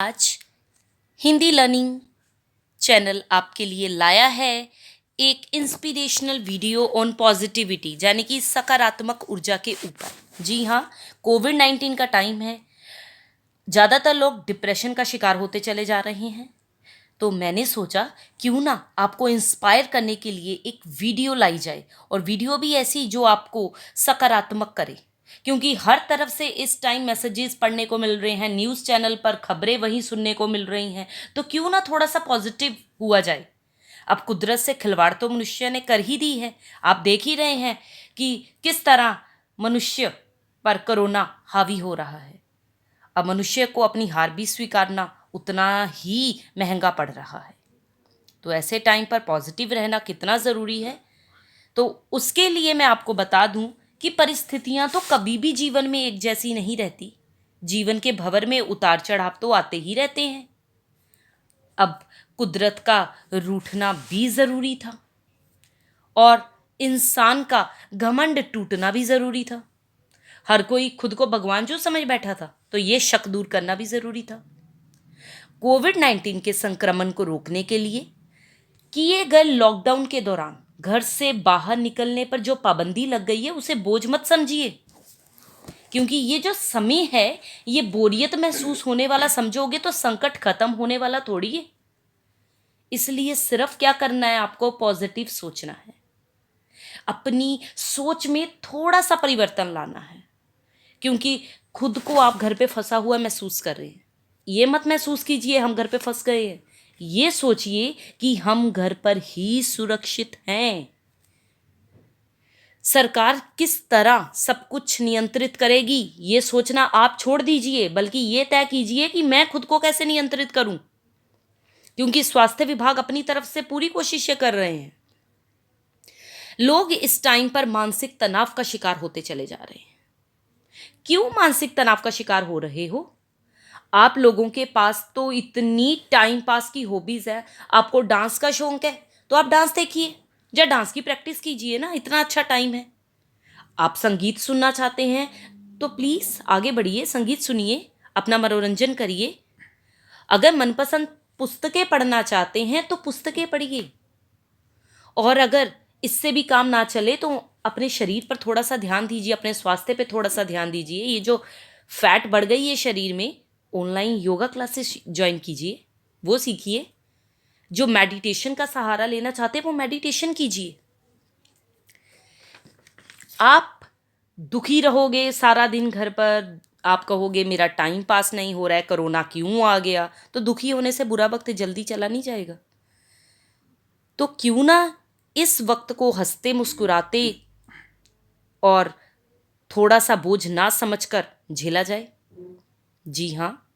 आज Hindi learning channel आपके लिए लाया है एक इंस्पिरेशनल वीडियो ऑन पॉजिटिविटी, यानी कि सकारात्मक ऊर्जा के ऊपर। जी हाँ, कोविड-19 का टाइम है। ज़्यादातर लोग डिप्रेशन का शिकार होते चले जा रहे हैं, तो मैंने सोचा क्यों ना आपको इंस्पायर करने के लिए एक वीडियो लाई जाए, और वीडियो भी ऐसी जो आपको सकारात्मक करे। क्योंकि हर तरफ से इस टाइम मैसेजेस पढ़ने को मिल रहे हैं, न्यूज़ चैनल पर खबरें वही सुनने को मिल रही हैं, तो क्यों ना थोड़ा सा पॉजिटिव हुआ जाए। अब कुदरत से खिलवाड़ तो मनुष्य ने कर ही दी है। आप देख ही रहे हैं कि किस तरह मनुष्य पर कोरोना हावी हो रहा है। अब मनुष्य को अपनी हार भी स्वीकारना उतना ही महंगा पड़ रहा है। तो ऐसे टाइम पर पॉजिटिव रहना कितना ज़रूरी है, तो उसके लिए मैं आपको बता दूं कि परिस्थितियां तो कभी भी जीवन में एक जैसी नहीं रहती। जीवन के भंवर में उतार चढ़ाव तो आते ही रहते हैं। अब कुदरत का रूठना भी ज़रूरी था, और इंसान का घमंड टूटना भी ज़रूरी था। हर कोई खुद को भगवान जो समझ बैठा था, तो ये शक दूर करना भी ज़रूरी था। कोविड-19 के संक्रमण को रोकने के लिए किए गए लॉकडाउन के दौरान घर से बाहर निकलने पर जो पाबंदी लग गई है, उसे बोझ मत समझिए। क्योंकि ये जो समय है, ये बोरियत महसूस होने वाला समझोगे तो संकट खत्म होने वाला थोड़ी है। इसलिए सिर्फ क्या करना है, आपको पॉजिटिव सोचना है। अपनी सोच में थोड़ा सा परिवर्तन लाना है। क्योंकि खुद को आप घर पे फंसा हुआ महसूस कर रहे हैं, ये मत महसूस कीजिए हम घर पे फंस गए हैं। ये सोचिए कि हम घर पर ही सुरक्षित हैं। सरकार किस तरह सब कुछ नियंत्रित करेगी, ये सोचना आप छोड़ दीजिए, बल्कि ये तय कीजिए कि मैं खुद को कैसे नियंत्रित करूं। क्योंकि स्वास्थ्य विभाग अपनी तरफ से पूरी कोशिशें कर रहे हैं। लोग इस टाइम पर मानसिक तनाव का शिकार होते चले जा रहे हैं। क्यों मानसिक तनाव का शिकार हो रहे हो? आप लोगों के पास तो इतनी टाइम पास की हॉबीज है। आपको डांस का शौक है तो आप डांस देखिए, या डांस की प्रैक्टिस कीजिए ना, इतना अच्छा टाइम है। आप संगीत सुनना चाहते हैं तो प्लीज आगे बढ़िए, संगीत सुनिए, अपना मनोरंजन करिए। अगर मनपसंद पुस्तकें पढ़ना चाहते हैं तो पुस्तकें पढ़िए। और अगर इससे भी काम ना चले तो अपने शरीर पर थोड़ा सा ध्यान दीजिए, अपने स्वास्थ्य पे थोड़ा सा ध्यान दीजिए। ये जो फैट बढ़ गई है शरीर में, ऑनलाइन योगा क्लासेस ज्वाइन कीजिए, वो सीखिए। जो मेडिटेशन का सहारा लेना चाहते हैं वो मेडिटेशन कीजिए। आप दुखी रहोगे सारा दिन घर पर, आप कहोगे मेरा टाइम पास नहीं हो रहा है, कोरोना क्यों आ गया, तो दुखी होने से बुरा वक्त जल्दी चला नहीं जाएगा। तो क्यों ना इस वक्त को हंसते मुस्कुराते और थोड़ा सा बोझ ना समझकर झेला जाए। जी हाँ,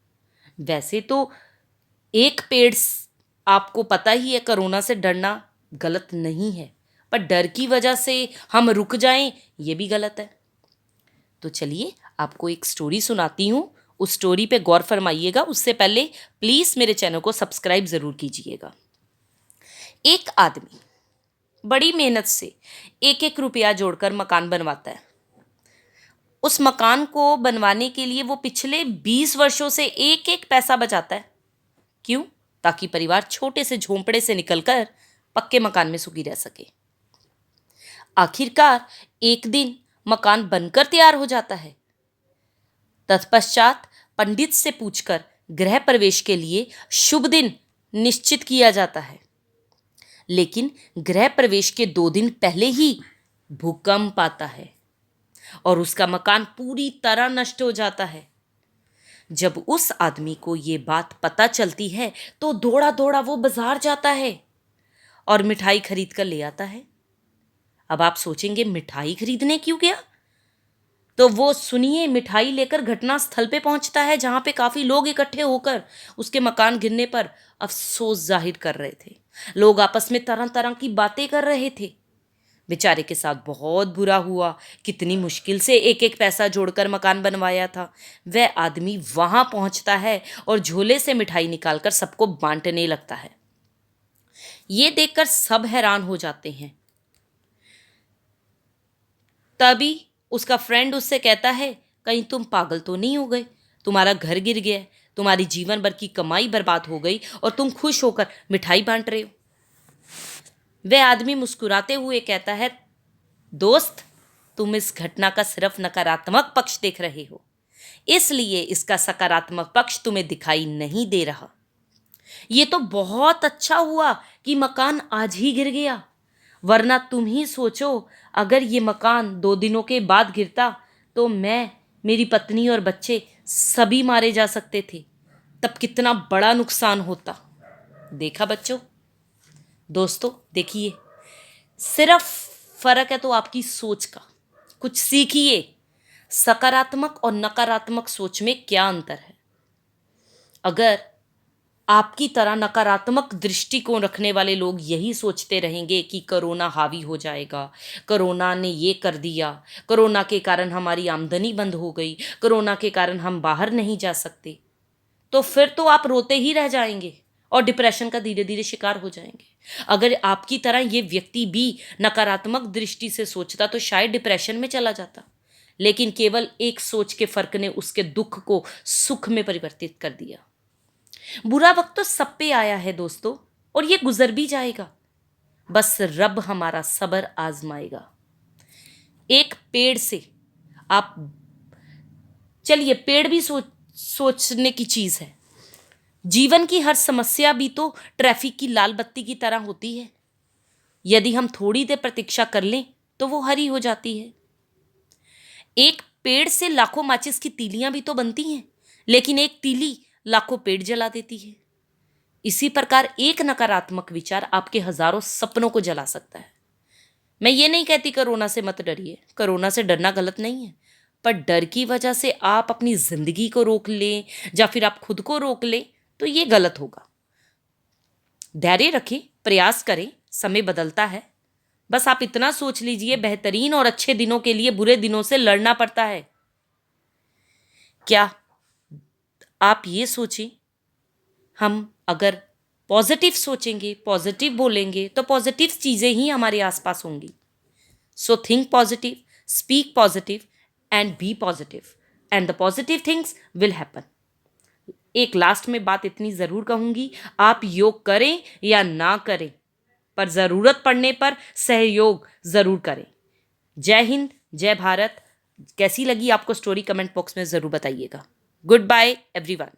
वैसे तो एक पेड़ आपको पता ही है, कोरोना से डरना गलत नहीं है, पर डर की वजह से हम रुक जाएं, ये भी गलत है। तो चलिए आपको एक स्टोरी सुनाती हूँ, उस स्टोरी पे गौर फरमाइएगा। उससे पहले प्लीज़ मेरे चैनल को सब्सक्राइब ज़रूर कीजिएगा। एक आदमी बड़ी मेहनत से एक एक रुपया जोड़कर मकान बनवाता है। उस मकान को बनवाने के लिए वो पिछले 20 वर्षों से एक एक पैसा बचाता है। क्यों? ताकि परिवार छोटे से झोंपड़े से निकलकर पक्के मकान में सुखी रह सके। आखिरकार एक दिन मकान बनकर तैयार हो जाता है। तत्पश्चात पंडित से पूछकर गृह प्रवेश के लिए शुभ दिन निश्चित किया जाता है। लेकिन गृह प्रवेश के 2 दिन पहले ही भूकंप आता है और उसका मकान पूरी तरह नष्ट हो जाता है। जब उस आदमी को ये बात पता चलती है तो दौड़ा दौड़ा वो बाजार जाता है और मिठाई खरीद कर ले आता है। अब आप सोचेंगे मिठाई खरीदने क्यों गया? तो वो सुनिए, मिठाई लेकर घटना स्थल पे पहुंचता है, जहां पे काफी लोग इकट्ठे होकर उसके मकान गिरने पर अफसोस जाहिर कर रहे थे। लोग आपस में तरह तरह की बातें कर रहे थे। बेचारे के साथ बहुत बुरा हुआ, कितनी मुश्किल से एक एक पैसा जोड़कर मकान बनवाया था। वह आदमी वहां पहुंचता है और झोले से मिठाई निकालकर सबको बांटने लगता है। ये देखकर सब हैरान हो जाते हैं। तभी उसका फ्रेंड उससे कहता है, कहीं तुम पागल तो नहीं हो गए? तुम्हारा घर गिर गया है, तुम्हारी जीवन भर की कमाई बर्बाद हो गई और तुम खुश होकर मिठाई बांट रहे हो। वह आदमी मुस्कुराते हुए कहता है, दोस्त, तुम इस घटना का सिर्फ नकारात्मक पक्ष देख रहे हो, इसलिए इसका सकारात्मक पक्ष तुम्हें दिखाई नहीं दे रहा। ये तो बहुत अच्छा हुआ कि मकान आज ही गिर गया, वरना तुम ही सोचो, अगर ये मकान 2 दिनों के बाद गिरता तो मैं, मेरी पत्नी और बच्चे सभी मारे जा सकते थे। तब कितना बड़ा नुकसान होता। देखा बच्चों, दोस्तों देखिए, सिर्फ फर्क है तो आपकी सोच का। कुछ सीखिए, सकारात्मक और नकारात्मक सोच में क्या अंतर है। अगर आपकी तरह नकारात्मक दृष्टिकोण रखने वाले लोग यही सोचते रहेंगे कि कोरोना हावी हो जाएगा, कोरोना ने ये कर दिया, कोरोना के कारण हमारी आमदनी बंद हो गई, कोरोना के कारण हम बाहर नहीं जा सकते, तो फिर तो आप रोते ही रह जाएंगे और डिप्रेशन का धीरे धीरे शिकार हो जाएंगे। अगर आपकी तरह ये व्यक्ति भी नकारात्मक दृष्टि से सोचता तो शायद डिप्रेशन में चला जाता, लेकिन केवल एक सोच के फर्क ने उसके दुख को सुख में परिवर्तित कर दिया। बुरा वक्त तो सब पे आया है दोस्तों, और ये गुजर भी जाएगा, बस रब हमारा सब्र आजमाएगा। एक पेड़ से आप, चलिए पेड़ भी सोचने की चीज है। जीवन की हर समस्या भी तो ट्रैफिक की लाल बत्ती की तरह होती है, यदि हम थोड़ी देर प्रतीक्षा कर लें तो वो हरी हो जाती है। एक पेड़ से लाखों माचिस की तीलियां भी तो बनती हैं, लेकिन एक तीली लाखों पेड़ जला देती है। इसी प्रकार एक नकारात्मक विचार आपके हजारों सपनों को जला सकता है। मैं ये नहीं कहती कोरोना से मत डरिए, कोरोना से डरना गलत नहीं है, पर डर की वजह से आप अपनी जिंदगी को रोक लें या फिर आप खुद को रोक लें तो ये गलत होगा। धैर्य रखें, प्रयास करें, समय बदलता है। बस आप इतना सोच लीजिए, बेहतरीन और अच्छे दिनों के लिए बुरे दिनों से लड़ना पड़ता है। क्या आप ये सोचें, हम अगर पॉजिटिव सोचेंगे, पॉजिटिव बोलेंगे तो पॉजिटिव चीज़ें ही हमारे आसपास होंगी। So think positive, speak positive and be positive, and the positive things will happen. एक लास्ट में बात इतनी ज़रूर कहूँगी, आप योग करें या ना करें, पर ज़रूरत पड़ने पर सहयोग ज़रूर करें। जय हिंद, जय भारत। कैसी लगी आपको स्टोरी, कमेंट बॉक्स में ज़रूर बताइएगा। Good bye everyone.